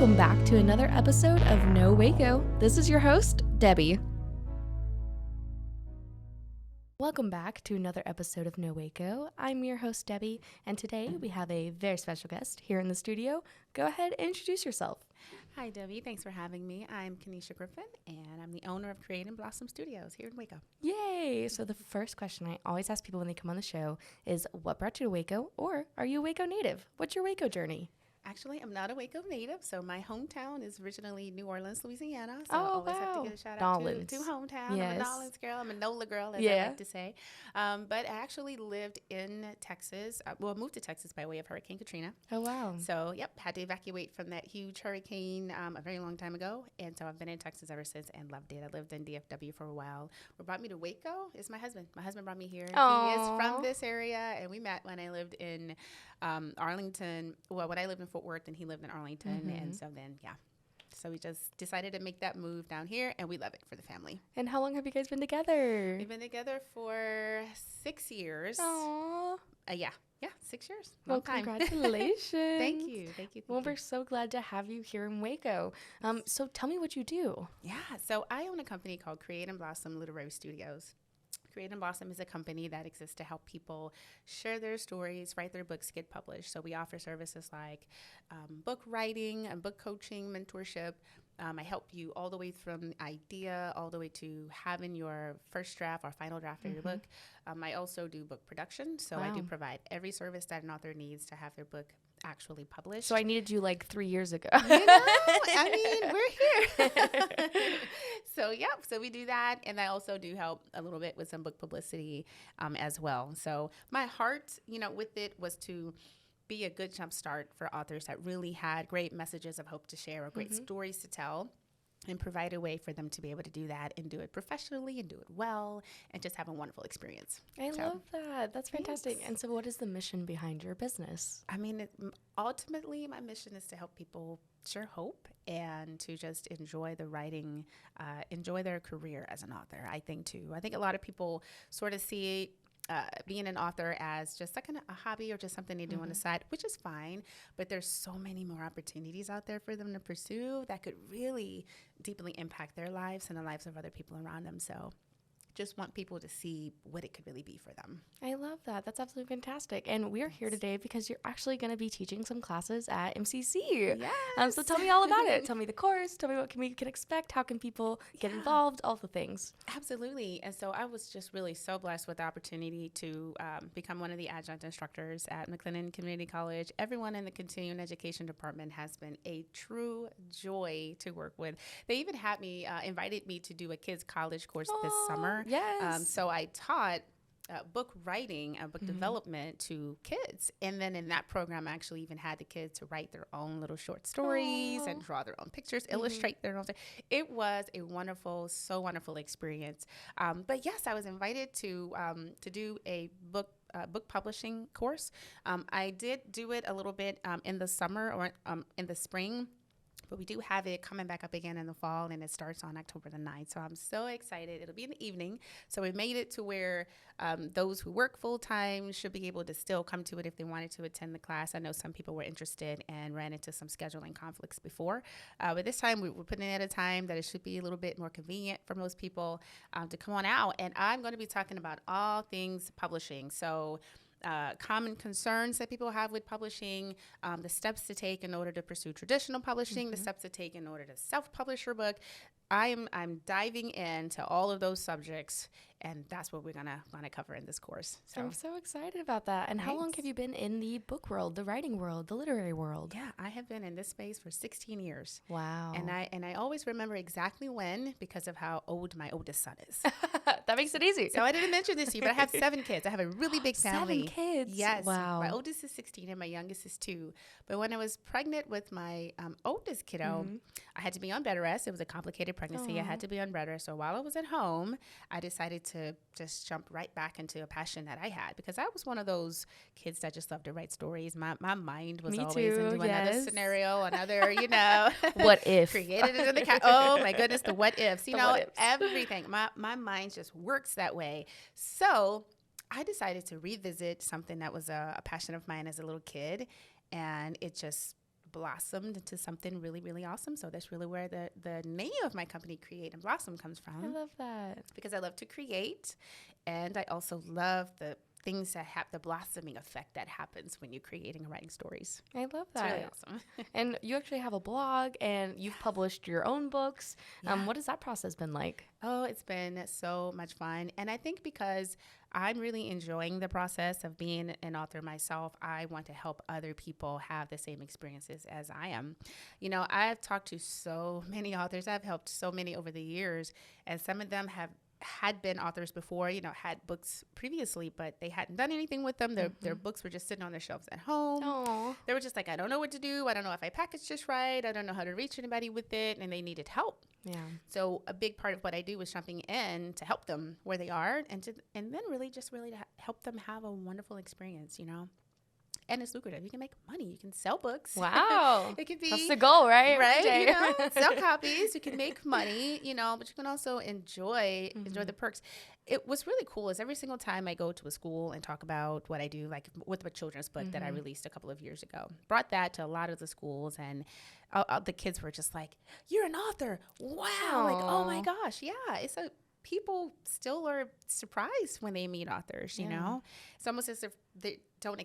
Welcome back to another episode of No Waco. This is your host, Debbie. Welcome back to another episode of No Waco. I'm your host, Debbie, and today we have a very special guest here in the studio. Go ahead and introduce yourself. Hi, Debbie. Thanks for having me. I'm Kennisha Griffin, and I'm the owner of Create and Blossom Studios here in Waco. Yay! So the first question I always ask people when they come on the show is, what brought you to Waco, or are you a Waco native? What's your Waco journey? Actually, I'm not a Waco native, so my hometown is originally New Orleans, Louisiana. So Oh, I always have to wow. give a shout out Nolans. to hometown. Yes. I'm a Nolans girl. I'm a NOLA girl, as I Yeah. like to say. But I actually lived in Texas. I moved to Texas by way of Hurricane Katrina. Oh, wow. So, had to evacuate from that huge hurricane a very long time ago. And so I've been in Texas ever since and loved it. I lived in DFW for a while. What brought me to Waco is my husband. My husband brought me here. Aww. He is from this area, and we met when I lived in Arlington. Well, when I lived in Fort Worth, and he lived in Arlington. Mm-hmm. And so then, So we just decided to make that move down here, and we love it for the family. And how long have you guys been together? We've been together for 6 years. Aww. 6 years. Well, Long time. congratulations. Thank you. Well, we're so glad to have you here in Waco. So tell me what you do. Yeah, so I own a company called Create and Blossom Literary Studios. Create and Blossom is a company that exists to help people share their stories, write their books, get published. So we offer services like book writing and book coaching, mentorship. I help you all the way from idea all the way to having your first draft or final draft of your book. I also do book production. So I do provide every service that an author needs to have their book actually published. So I needed you like 3 years ago. We're here. So we do that. And I also do help a little bit with some book publicity as well. So my heart, with it was to be a good jumpstart for authors that really had great messages of hope to share or great stories to tell, and provide a way for them to be able to do that and do it professionally and do it well and just have a wonderful experience. I love that. That's fantastic. Thanks. And so what is the mission behind your business? I mean, ultimately, my mission is to help people share hope and to just enjoy the writing, enjoy their career as an author, I think, too. I think a lot of people sort of see being an author as just like a hobby or just something they do on the side, which is fine. But there's so many more opportunities out there for them to pursue that could really deeply impact their lives and the lives of other people around them. So just want people to see what it could really be for them. I love that. That's absolutely fantastic. And we're here today because you're actually going to be teaching some classes at MCC. Yes. So tell me all about it. Tell me the course. Tell me what we can expect. How can people get involved? All the things. Absolutely. And so I was just really so blessed with the opportunity to become one of the adjunct instructors at McLennan Community College. Everyone in the continuing education department has been a true joy to work with. They even had me, invited me to do a kids college course this summer. Yes. So I taught book writing and book development to kids. And then in that program, I actually even had the kids to write their own little short stories and draw their own pictures, illustrate their own. It was a wonderful experience. But yes, I was invited to do a book publishing course. I did do it a little bit in the summer or in the spring. But we do have it coming back up again in the fall, and it starts on October the 9th. So I'm so excited. It'll be in the evening. So we made it to where those who work full-time should be able to still come to it if they wanted to attend the class. I know some people were interested and ran into some scheduling conflicts before. But this time, we're putting it at a time that it should be a little bit more convenient for most people to come on out. And I'm going to be talking about all things publishing. So common concerns that people have with publishing, the steps to take in order to pursue traditional publishing, the steps to take in order to self-publish your book. I'm diving into all of those subjects, and that's what we're gonna cover in this course. So I'm so excited about that. And how long have you been in the book world, the writing world, the literary world? Yeah, I have been in this space for 16 years. Wow. And I always remember exactly when because of how old my oldest son is. That makes it easy. So I didn't mention this to you, but I have 7 kids. I have a really big family. 7 kids? Yes. Wow. My oldest is 16 and my youngest is 2. But when I was pregnant with my oldest kiddo, I had to be on bed rest. It was a complicated pregnancy. I had to be on bed rest. So while I was at home, I decided to just jump right back into a passion that I had because I was one of those kids that just loved to write stories. My mind was always into another scenario, another, what if? Created it in the oh my goodness, the what ifs, what ifs. Everything. My mind just works that way. So I decided to revisit something that was a passion of mine as a little kid, and it just blossomed into something really, really awesome. So that's really where the name of my company, Create and Blossom, comes from. I love that. Because I love to create, and I also love the things that have the blossoming effect that happens when you're creating and writing stories. I love that. It's really awesome. And you actually have a blog, and you've published your own books. Yeah. What has that process been like? Oh, it's been so much fun. And I think because I'm really enjoying the process of being an author myself, I want to help other people have the same experiences as I am. You know, I've talked to so many authors. I've helped so many over the years, and some of them had been authors before, you know, had books previously, but they hadn't done anything with them. Their books were just sitting on their shelves at home. Aww. They were just like, I don't know what to do. I don't know if I packaged this right. I don't know how to reach anybody with it. And they needed help. Yeah. So a big part of what I do is jumping in to help them where they are, and then really to help them have a wonderful experience, you know. And it's lucrative. You can make money. You can sell books. Wow. It could be. That's the goal, right? Right? You know, sell copies. You can make money, you know, but you can also enjoy the perks. What's really cool is every single time I go to a school and talk about what I do, like with my children's book that I released a couple of years ago, brought that to a lot of the schools, and the kids were just like, "You're an author. Wow." Like, oh my gosh. Yeah. People still are surprised when they meet authors, you know? It's almost as if they don't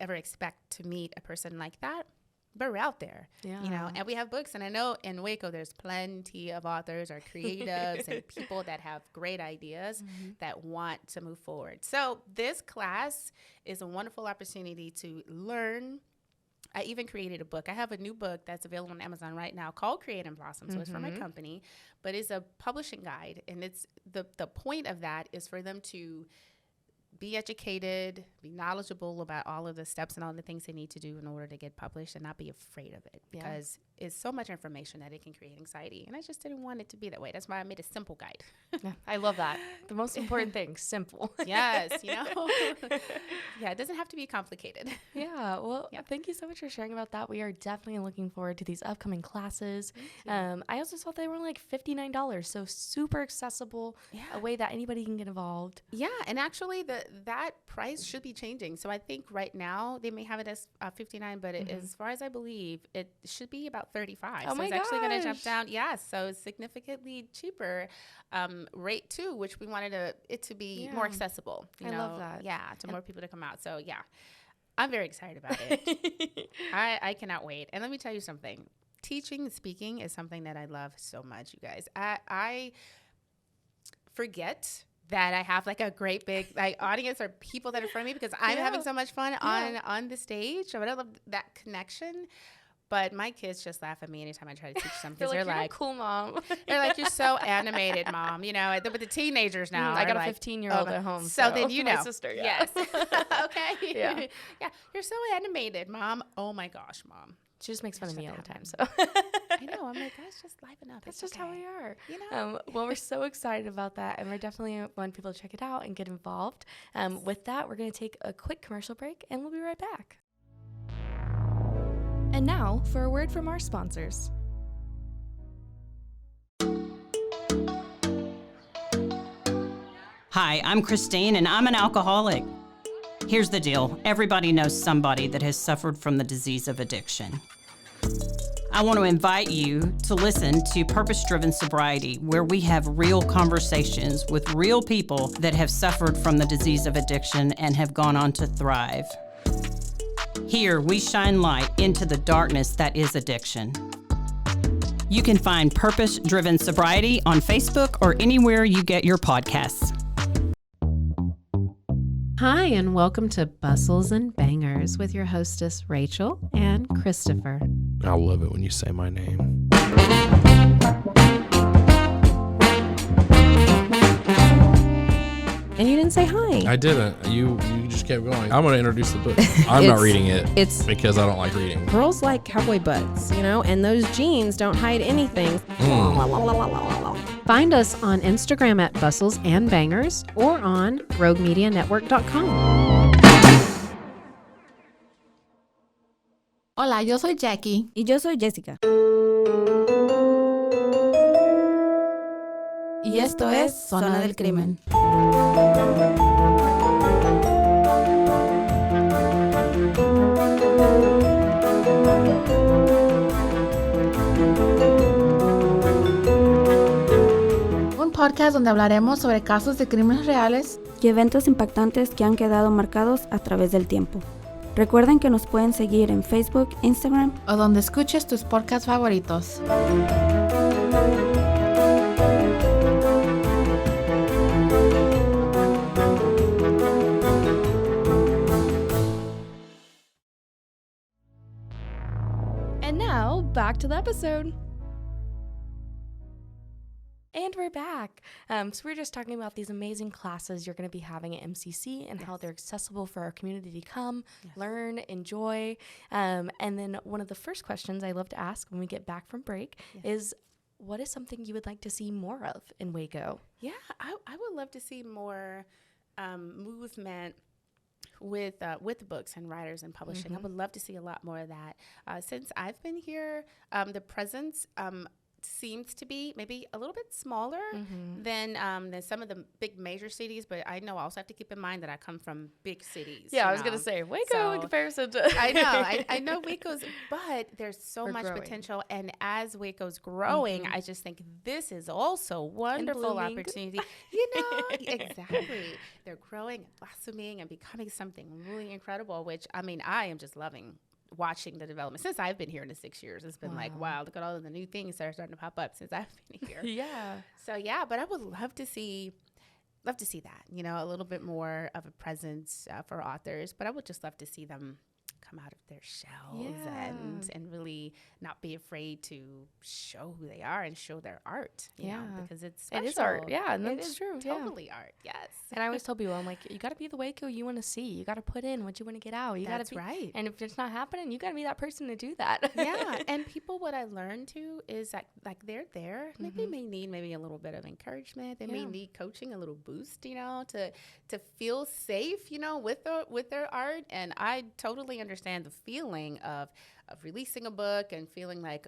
ever expect to meet a person like that. But we're out there, you know, and we have books. And I know in Waco, there's plenty of authors or creatives and people that have great ideas that want to move forward. So this class is a wonderful opportunity to learn. I even created a book. I have a new book that's available on Amazon right now called Create and Blossom. So it's from my company, but it's a publishing guide. And it's the point of that is for them to be educated, be knowledgeable about all of the steps and all the things they need to do in order to get published, and not be afraid of it, because it's so much information that it can create anxiety. And I just didn't want it to be that way. That's why I made a simple guide. Yeah, I love that. The most important thing, simple. Yes, you know. Yeah, it doesn't have to be complicated. Yeah, well, thank you so much for sharing about that. We are definitely looking forward to these upcoming classes. I also saw they were like $59, so super accessible, a way that anybody can get involved. Yeah, and actually that price should be changing. So I think right now they may have it as $59, but as far as I believe, it should be about $35. Oh, so it's actually going to jump down. Yes, so it's significantly cheaper rate too, which we wanted it to be more accessible. You know? Love that. Yeah, to more people to come out. So yeah, I'm very excited about it. I cannot wait. And let me tell you something. Teaching and speaking is something that I love so much, you guys. I forget that I have like a great big audience or people that are in front of me, because I'm having so much fun on the stage. I love that connection. But my kids just laugh at me anytime I try to teach something. They're like, cool, Mom. They're like, you're so animated, Mom. You know, but the teenagers now. I got a 15-year-old at home. So then you know. My sister, Yes. Okay. Yeah. Yeah. You're so animated, Mom. Oh my gosh, Mom. She just makes fun of me all the time. So I know. I'm like, guys, just liven up. That's just how we are. You know? Well, we're so excited about that, and we're definitely want people to check it out and get involved. With that, we're going to take a quick commercial break, and we'll be right back. And now for a word from our sponsors. Hi, I'm Christine, and I'm an alcoholic. Here's the deal. Everybody knows somebody that has suffered from the disease of addiction. I want to invite you to listen to Purpose-Driven Sobriety, where we have real conversations with real people that have suffered from the disease of addiction and have gone on to thrive. Here, we shine light into the darkness that is addiction. You can find Purpose-Driven Sobriety on Facebook or anywhere you get your podcasts. Hi, and welcome to Bustles and Bangers with your hostess, Rachel and Christopher. I love it when you say my name. And you didn't say hi. I didn't. You just kept going. I'm going to introduce the book. I'm not reading it. It's because I don't like reading. Girls like cowboy butts, you know, and those jeans don't hide anything. Find us on Instagram at Bustles and Bangers or on roguemedianetwork.com. Hola, yo soy Jackie. Y yo soy Jessica. Y esto es Zona del Crimen. podcast donde hablaremos sobre casos de crímenes reales y eventos impactantes que han quedado marcados a través del tiempo. Recuerden que nos pueden seguir en Facebook, Instagram o donde escuches tus podcasts favoritos. And now, back to the episode. And we're back. So we're just talking about these amazing classes you're going to be having at MCC and how they're accessible for our community to come, learn, enjoy. And then one of the first questions I love to ask when we get back from break is, what is something you would like to see more of in Waco? Yeah, I would love to see more movement with books and writers and publishing. I would love to see a lot more of that. Since I've been here, the presence seems to be maybe a little bit smaller than some of the big major cities, but I know I also have to keep in mind that I come from big cities. Yeah, I was gonna say Waco in comparison to I know Waco's, but there's so much potential, and as Waco's growing, I just think this is also wonderful opportunity. Exactly. They're growing and blossoming and becoming something really incredible, which I am just loving watching the development since I've been here in the 6 years. It's been like, wow, look at all of the new things that are starting to pop up since I've been here. So but I would love to see that, a little bit more of a presence for authors, but I would just love to see them come out of their shells and really not be afraid to show who they are and show their art, you know, because it's special. It is art. Yeah, and that's true. Totally art. Yes. And I always tell people, I'm like, you got to be the Waco you want to see. You got to put in what you want to get out. That's right. And if it's not happening, you got to be that person to do that. Yeah. And people, what I learned too is that like they're there. Like they may need maybe a little bit of encouragement. They may need coaching, a little boost, to feel safe, with their art. And I totally understand the feeling of releasing a book and feeling like,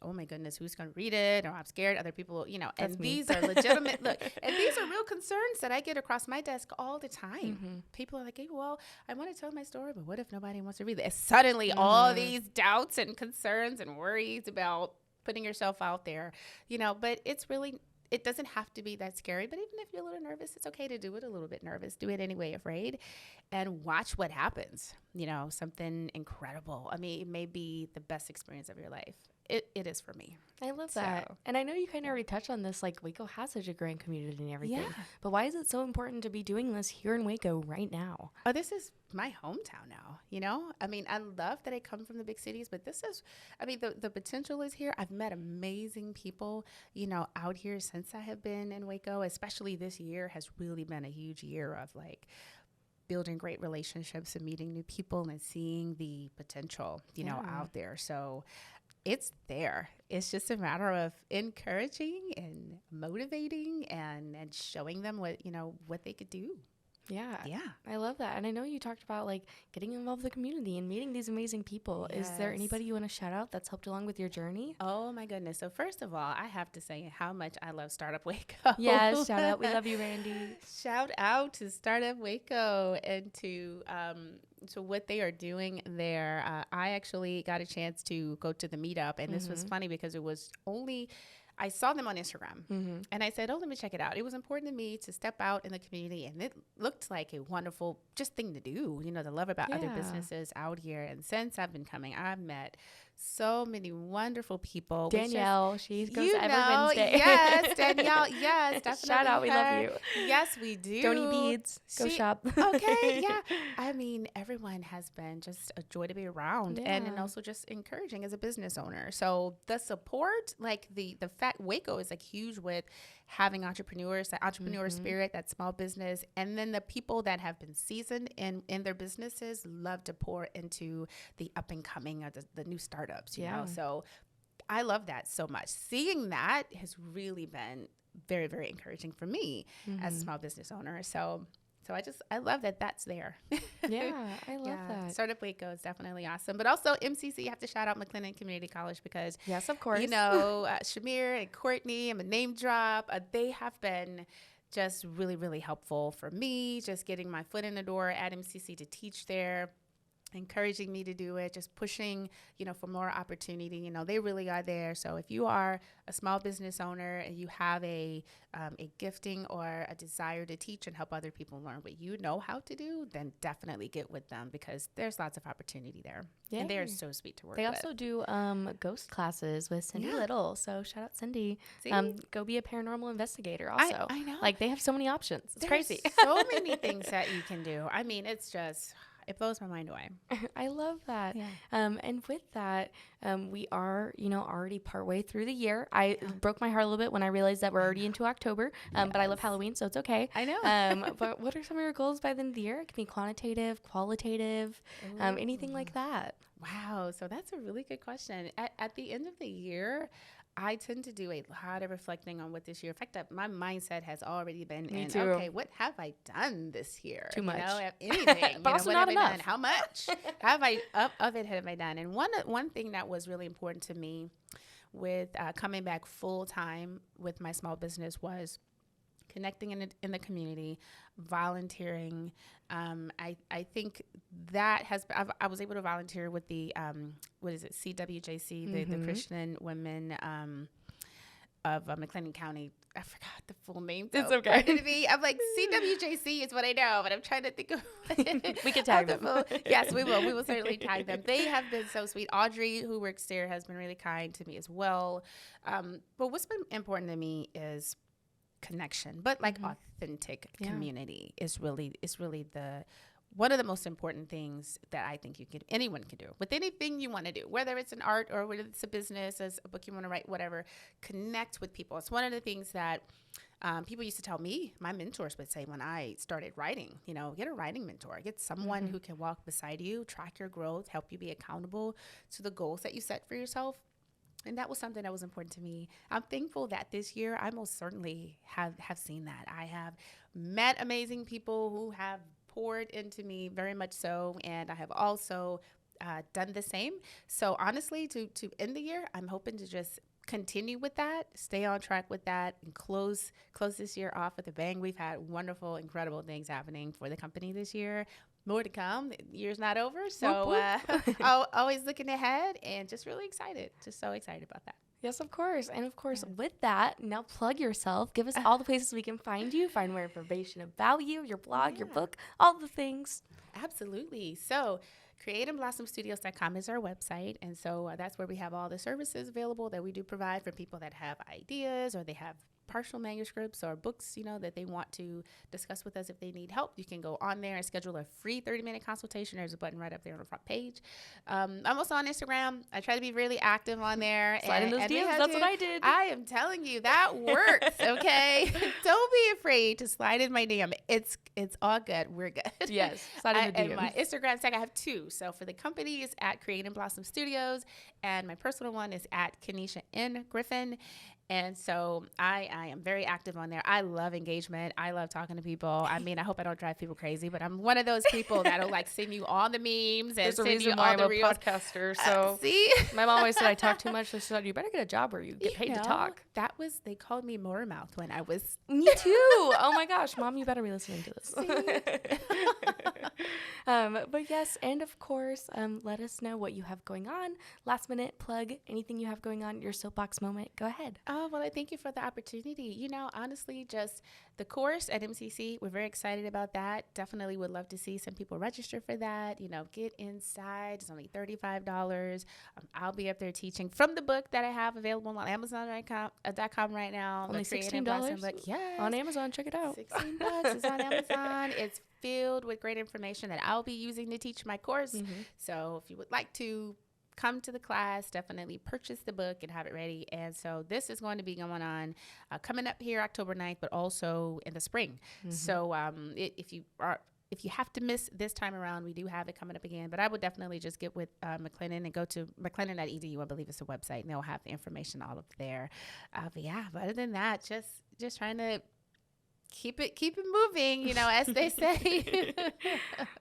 oh my goodness, who's going to read it? Or I'm scared other people, and these are legitimate, and these are real concerns that I get across my desk all the time. People are like, hey, well, I want to tell my story, but what if nobody wants to read it? And suddenly all these doubts and concerns and worries about putting yourself out there, but it's really, it doesn't have to be that scary. But even if you're a little nervous, it's okay to do it a little bit nervous. Do it anyway, afraid, and watch what happens. Something incredible. It may be the best experience of your life. It is for me. I love that. And I know you kind of already touched on this, like Waco has such a grand community and everything. Yeah. But why is it so important to be doing this here in Waco right now? Oh, this is my hometown now, I love that I come from the big cities, but this is, the potential is here. I've met amazing people, out here since I have been in Waco, especially this year has really been a huge year of building great relationships and meeting new people and seeing the potential, out there. So it's there. It's just a matter of encouraging and motivating and showing them what they could do. Yeah. I love that. And I know you talked about getting involved with the community and meeting these amazing people. Yes. Is there anybody you want to shout out that's helped along with your journey? Oh my goodness. So first of all, I have to say how much I love Startup Waco. Yes, shout out. We love you, Randy. Shout out to Startup Waco and to what they are doing there. I actually got a chance to go to the meetup, and this was funny because it was only I saw them on Instagram and I said, oh, let me check it out. It was important to me to step out in the community, and it looked like a wonderful just thing to do, to love about other businesses out here. And since I've been coming, I've met so many wonderful people. Danielle, she goes every Wednesday. Yes, Danielle. Yes, definitely. Shout out, we love you. Yes, we do. Don't eat beads. Go shop. Okay, yeah. Everyone has been just a joy to be around, and also just encouraging as a business owner. So the support, the fact Waco is huge with having entrepreneurs, that entrepreneur spirit, that small business, and then the people that have been seasoned in their businesses love to pour into the up and coming or the new startups, you know? So I love that so much. Seeing that has really been very, very encouraging for me as a small business owner. So I love that that's there. Yeah, I love that. Startup Waco is definitely awesome. But also MCC, you have to shout out McLennan Community College because, yes, of course, Shamir and Courtney, I'm a name drop. They have been just really, really helpful for me, just getting my foot in the door at MCC to teach there. encouraging me to do it, just pushing, for more opportunity. They really are there. So if you are a small business owner and you have a gifting or a desire to teach and help other people learn what you know how to do, then definitely get with them, because there's lots of opportunity there. Yeah. And they're so sweet to work They with. also do ghost classes with Cindy Little. So shout out Cindy. See? Go be a paranormal investigator also. I know. Like, they have so many options. It's There's crazy. so many things that you can do. I mean, it's just, it blows my mind away. I love that. Yeah. And with that, we are, already partway through the year. I broke my heart a little bit when I realized that we're already into October, but I love Halloween, so it's okay. I know. But what are some of your goals by the end of the year? It can be quantitative, qualitative, anything like that. Wow. So that's a really good question. At the end of the year, I tend to do a lot of reflecting on what this year, in fact, my mindset has already been Me in, too. okay, what have I done this year? Too much. Anything. But also what not have I enough. done? How much have I done? And one thing that was really important to me with coming back full time with my small business was connecting in the community, volunteering. I think that I was able to volunteer with the CWJC, the Christian Women of McLennan County. I forgot the full name. It's okay. I'm like, CWJC is what I know, but I'm trying to think of. We can tag them. Yes, we will. We will certainly tag them. They have been so sweet. Audrey, who works there, has been really kind to me as well. But what's been important to me is connection, but like authentic community is really the one of the most important things that I think anyone can do with anything you want to do, whether it's an art or whether it's a business, as a book you want to write, whatever. Connect with people. It's one of the things that people used to tell me, my mentors would say when I started writing, get a writing mentor, get someone who can walk beside you, track your growth, help you be accountable to the goals that you set for yourself. And that was something that was important to me. I'm thankful that this year I most certainly have seen that. I have met amazing people who have poured into me, very much so. And I have also done the same. So honestly, to end the year, I'm hoping to just continue with that, stay on track with that, and close this year off with a bang. We've had wonderful, incredible things happening for the company this year. More to come. The year's not over. So always looking ahead and just really excited. Just so excited about that. Yes, of course. And of course, with that, now plug yourself. Give us all the places we can find you, find more information about you, your blog, your book, all the things. Absolutely. So createandblossomstudios.com is our website. And so that's where we have all the services available that we do provide for people that have ideas or they have partial manuscripts or books, that they want to discuss with us. If they need help, you can go on there and schedule a free 30-minute consultation. There's a button right up there on the front page. I'm also on Instagram. I try to be really active on there. Slide in those DMs. That's what I did. I am telling you, that works, okay? Don't be afraid to slide in my DM. It's all good. We're good. Yes, slide in the DMs. And my Instagram tag, I have two. So for the company, it's at Create and Blossom Studios, and my personal one is at Kennisha Griffin. And so I am very active on there. I love engagement. I love talking to people. I mean, I hope I don't drive people crazy, but I'm one of those people that'll like send you all the memes and send you all the reels. Podcaster. So see, my mom always said I talk too much. So she said, you better get a job where you get paid to talk. They called me Motor Mouth when I was. Me too. Oh my gosh, Mom, you better be listening to this. But yes, and of course, let us know what you have going on. Last minute plug, anything you have going on, your soapbox moment. Go ahead. Oh, well, I thank you for the opportunity. Honestly, just the course at MCC, we're very excited about that. Definitely would love to see some people register for that. Get inside. It's only $35. I'll be up there teaching from the book that I have available on Amazon.com right now. Only $16? Yes. On Amazon. Check it out. $16 is on Amazon. It's filled with great information that I'll be using to teach my course. So if you would like to come to the class, definitely purchase the book and have it ready. And so this is going to be going on coming up here October 9th, but also in the spring. So if you have to miss this time around, we do have it coming up again. But I would definitely just get with McLennan and go to McLennan.edu, I believe is the website, and they'll have the information all up there. But other than that, just trying to keep it moving, as they say.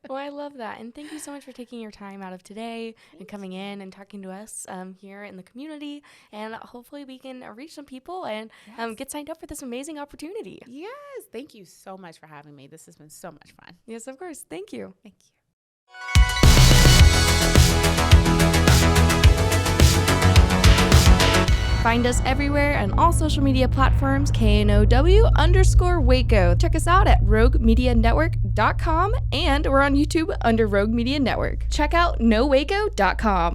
Well, I love that. And thank you so much for taking your time out of today and coming in and talking to us here in the community. And hopefully we can reach some people and get signed up for this amazing opportunity. Yes. Thank you so much for having me. This has been so much fun. Yes, of course. Thank you. Thank you. Find us everywhere on all social media platforms, KNOW_Waco. Check us out at roguemedianetwork.com, and we're on YouTube under Rogue Media Network. Check out nowaco.com.